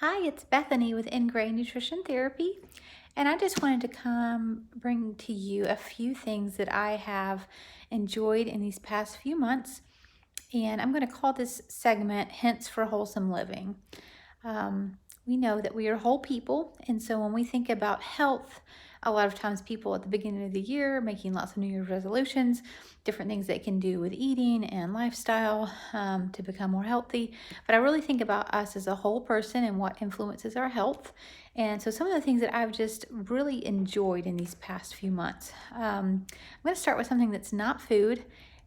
Hi, it's Bethany with Ingrained Nutrition Therapy, and I just wanted to come bring to you a few things that I have enjoyed in these past few months. And I'm going to call this segment Hints for Wholesome Living. We know that we are whole people, and so when we think about health, a lot of times people at the beginning of the year making lots of New Year's resolutions, different things they can do with eating and lifestyle to become more healthy. But I really think about us as a whole person and what influences our health. And so some of the things that I've just really enjoyed in these past few months. I'm going to start with something that's not food.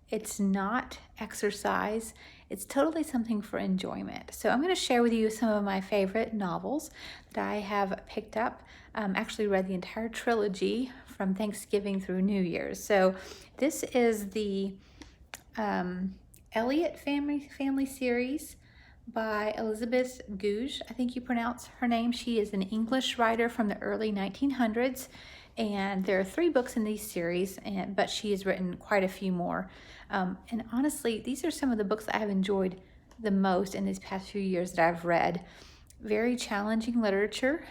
It's not exercise. It's totally something for enjoyment. So I'm going to share with you some of my favorite novels that I have picked up. Actually read the entire trilogy from Thanksgiving through New Year's. So this is the Elliott family series by Elizabeth Gouge. I think you pronounce her name. She is an English writer from the early 1900s, and there are 3 books in these series, but she has written quite a few more. And honestly, these are some of the books that I have enjoyed the most in these past few years that I've read. Very challenging literature.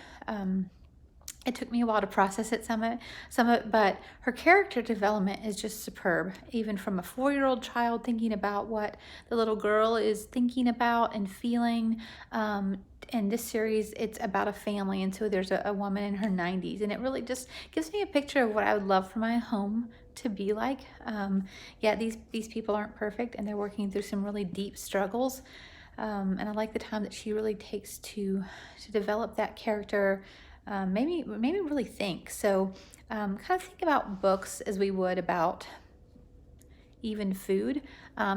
It took me a while to process it, some of it, but her character development is just superb. Even from a 4-year-old child thinking about what the little girl is thinking about and feeling. In this series, it's about a family, and so there's a woman in her 90s, and it really just gives me a picture of what I would love for my home to be like. Yeah, these people aren't perfect, and they're working through some really deep struggles. And I like the time that she really takes to develop that character, maybe really think. So kind of think about books as we would about even food.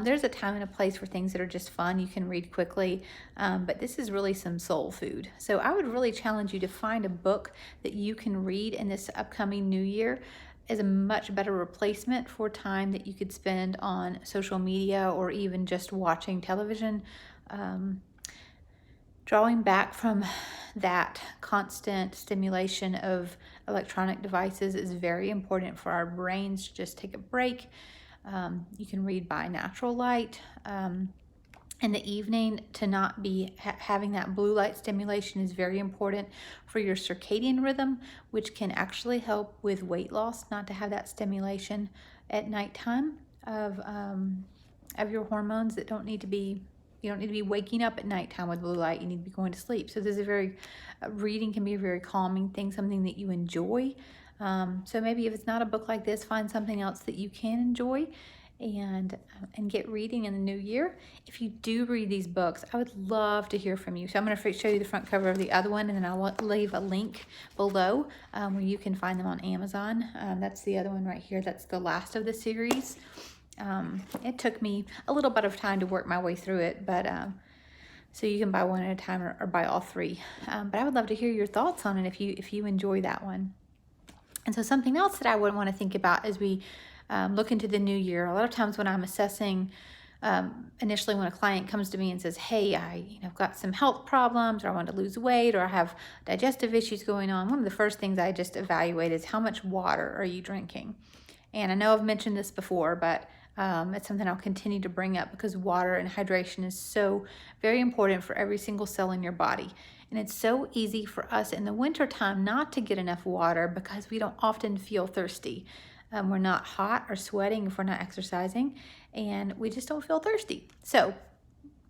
There's a time and a place for things that are just fun, you can read quickly, but this is really some soul food. So I would really challenge you to find a book that you can read in this upcoming new year as a much better replacement for time that you could spend on social media or even just watching television. Drawing back from that constant stimulation of electronic devices is very important for our brains to just take a break. You can read by natural light. In the evening, to not be having that blue light stimulation is very important for your circadian rhythm, which can actually help with weight loss, not to have that stimulation at nighttime of your hormones that don't need to be. You don't need to be waking up at nighttime with blue light. You need to be going to sleep. So this is reading can be a very calming thing, something that you enjoy. So maybe if it's not a book like this, find something else that you can enjoy and get reading in the new year. If you do read these books, I would love to hear from you. So I'm going to show you the front cover of the other one, and then I'll leave a link below where you can find them on Amazon. That's the other one right here. That's the last of the series. It took me a little bit of time to work my way through it, but so you can buy one at a time or buy all 3. But I would love to hear your thoughts on it if you enjoy that one. And so something else that I would want to think about as we look into the new year, a lot of times when I'm assessing, initially when a client comes to me and says, hey, I've got some health problems, or I want to lose weight, or I have digestive issues going on, one of the first things I just evaluate is how much water are you drinking? And I know I've mentioned this before, but it's something I'll continue to bring up because water and hydration is so very important for every single cell in your body. And it's so easy for us in the wintertime not to get enough water because we don't often feel thirsty. We're not hot or sweating if we're not exercising, and we just don't feel thirsty. So,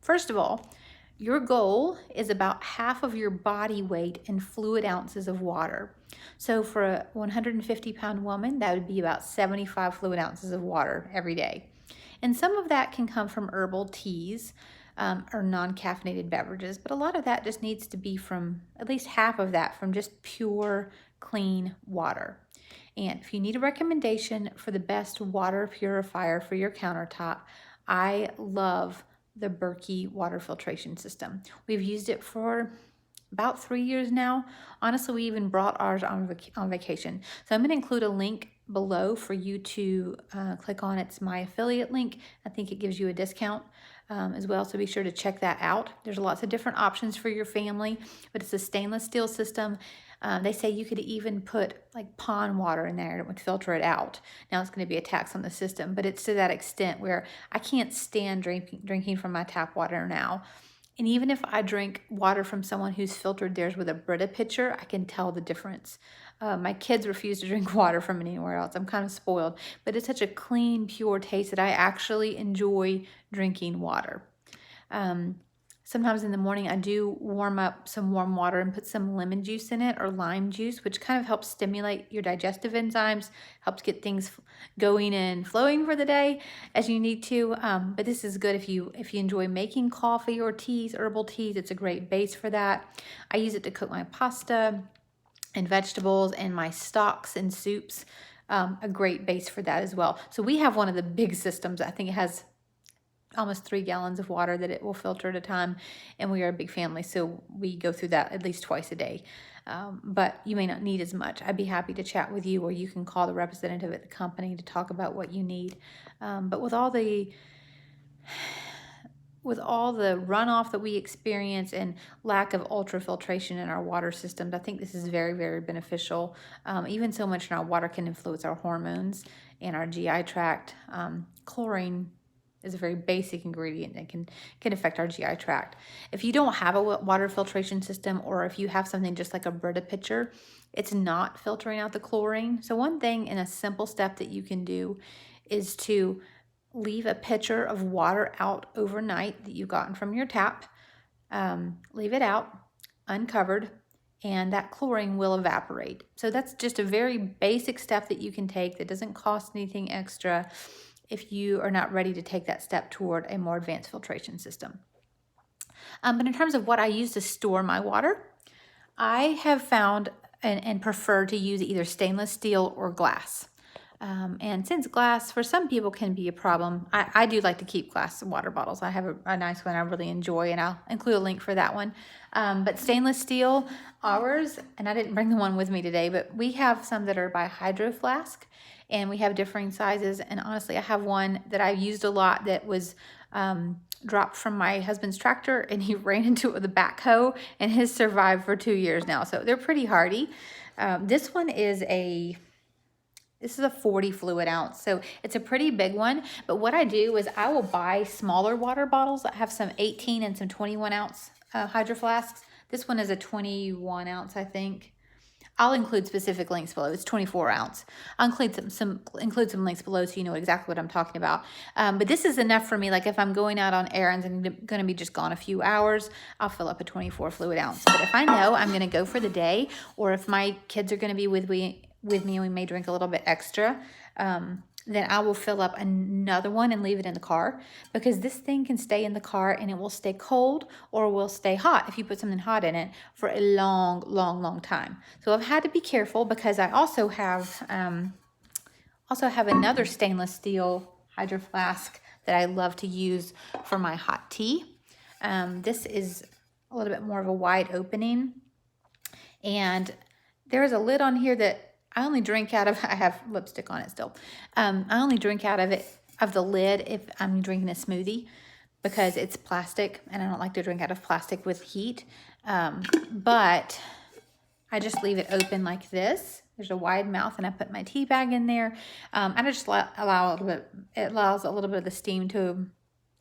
first of all, your goal is about half of your body weight in fluid ounces of water. So for a 150-pound woman, that would be about 75 fluid ounces of water every day. And some of that can come from herbal teas or non-caffeinated beverages, but a lot of that just needs to be from, at least half of that, from just pure, clean water. And if you need a recommendation for the best water purifier for your countertop, I love the Berkey water filtration system. We've used it for about 3 years now. Honestly, we even brought ours on vacation. So I'm going to include a link below for you to click on. It's my affiliate link. I think it gives you a discount as well, so be sure to check that out. There's lots of different options for your family, but it's a stainless steel system. They say you could even put like pond water in there and it would filter it out. Now it's going to be a tax on the system, but it's to that extent where I can't stand drinking from my tap water now. And even if I drink water from someone who's filtered theirs with a Brita pitcher, I can tell the difference. My kids refuse to drink water from anywhere else. I'm kind of spoiled, but it's such a clean, pure taste that I actually enjoy drinking water. Sometimes in the morning, I do warm up some warm water and put some lemon juice in it or lime juice, which kind of helps stimulate your digestive enzymes, helps get things going and flowing for the day as you need to. But this is good if you enjoy making coffee or teas, herbal teas. It's a great base for that. I use it to cook my pasta and vegetables and my stocks and soups. A great base for that as well. So we have one of the big systems. I think it has almost 3 gallons of water that it will filter at a time, and we are a big family, so we go through that at least twice a day. But you may not need as much. I'd be happy to chat with you, or you can call the representative at the company to talk about what you need. But with all the runoff that we experience and lack of ultrafiltration in our water systems, I think this is very, very beneficial. Even so much in our water can influence our hormones and our GI tract. Chlorine is a very basic ingredient that can affect our GI tract. If you don't have a water filtration system, or if you have something just like a Brita pitcher, it's not filtering out the chlorine. So one thing and a simple step that you can do is to leave a pitcher of water out overnight that you've gotten from your tap. Leave it out uncovered, and that chlorine will evaporate. So that's just a very basic step that you can take that doesn't cost anything extra if you are not ready to take that step toward a more advanced filtration system. But in terms of what I use to store my water, I have found and prefer to use either stainless steel or glass. And since glass for some people can be a problem, I do like to keep glass water bottles. I have a nice one I really enjoy, and I'll include a link for that one. But stainless steel, ours, and I didn't bring the one with me today, but we have some that are by Hydro Flask, and we have differing sizes. And honestly, I have one that I used a lot that was dropped from my husband's tractor, and he ran into it with a backhoe, and has survived for 2 years now. So they're pretty hardy. This one is a 40 fluid ounce, so it's a pretty big one. But what I do is I will buy smaller water bottles that have some 18 and some 21 ounce Hydro Flasks. This one is a 21 ounce, I think. I'll include specific links below. It's 24 ounce. I'll include some links below so you know exactly what I'm talking about. But this is enough for me. Like if I'm going out on errands and I'm going to be just gone a few hours, I'll fill up a 24 fluid ounce. But if I know I'm going to go for the day, or if my kids are going to be with me and we may drink a little bit extra, then I will fill up another one and leave it in the car, because this thing can stay in the car and it will stay cold or will stay hot if you put something hot in it for a long, long, long time. So I've had to be careful, because I also have another stainless steel Hydro Flask that I love to use for my hot tea. This is a little bit more of a wide opening, and there's a lid on here that I only drink out of. I have lipstick on it still. I only drink out of the lid if I'm drinking a smoothie, because it's plastic and I don't like to drink out of plastic with heat. But I just leave it open like this. There's a wide mouth, and I put my tea bag in there. And I just allow a little bit. It allows a little bit of the steam to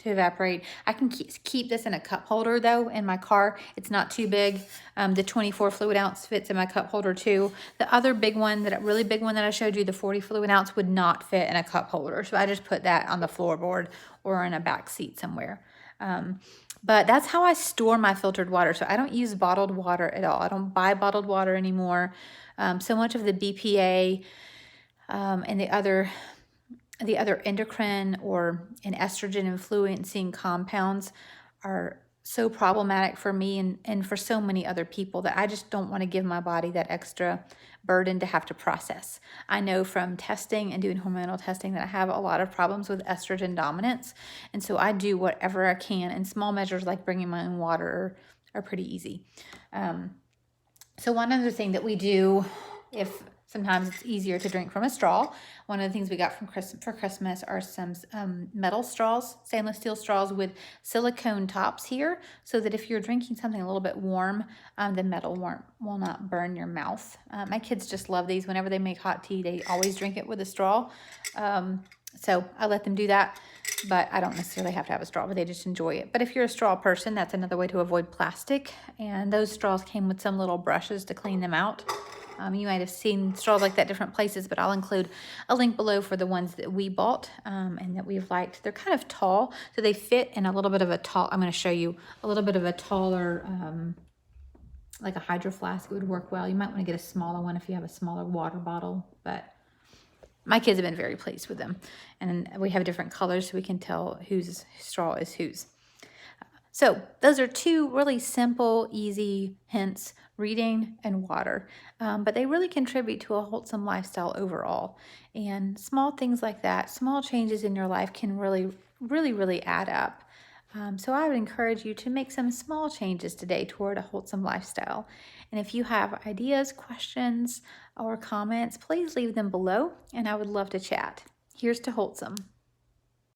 evaporate. I can keep this in a cup holder though in my car. It's not too big. The 24 fluid ounce fits in my cup holder too. The other big one, really big one that I showed you, the 40 fluid ounce, would not fit in a cup holder. So I just put that on the floorboard or in a back seat somewhere. But that's how I store my filtered water. So I don't use bottled water at all. I don't buy bottled water anymore. So much of the BPA and the other endocrine and estrogen influencing compounds are so problematic for me and for so many other people, that I just don't want to give my body that extra burden to have to process. I know from testing and doing hormonal testing that I have a lot of problems with estrogen dominance, and so I do whatever I can, and small measures like bringing my own water are pretty easy. So one other thing that we do, if sometimes it's easier to drink from a straw. One of the things we got for Christmas are some metal straws, stainless steel straws with silicone tops here, so that if you're drinking something a little bit warm, the metal will not burn your mouth. My kids just love these. Whenever they make hot tea, they always drink it with a straw. So I let them do that, but I don't necessarily have to have a straw, but they just enjoy it. But if you're a straw person, that's another way to avoid plastic. And those straws came with some little brushes to clean them out. You might have seen straws like that different places, but I'll include a link below for the ones that we bought and that we've liked. They're kind of tall, so they fit in a little bit of a tall, I'm going to show you a little bit of a taller, like a hydro flask. It would work well. You might want to get a smaller one if you have a smaller water bottle, but my kids have been very pleased with them. And we have different colors so we can tell whose straw is whose. So those are two really simple, easy hints, reading and water. But they really contribute to a wholesome lifestyle overall. And small things like that, small changes in your life can really add up. So I would encourage you to make some small changes today toward a wholesome lifestyle. And if you have ideas, questions, or comments, please leave them below, and I would love to chat. Here's to wholesome.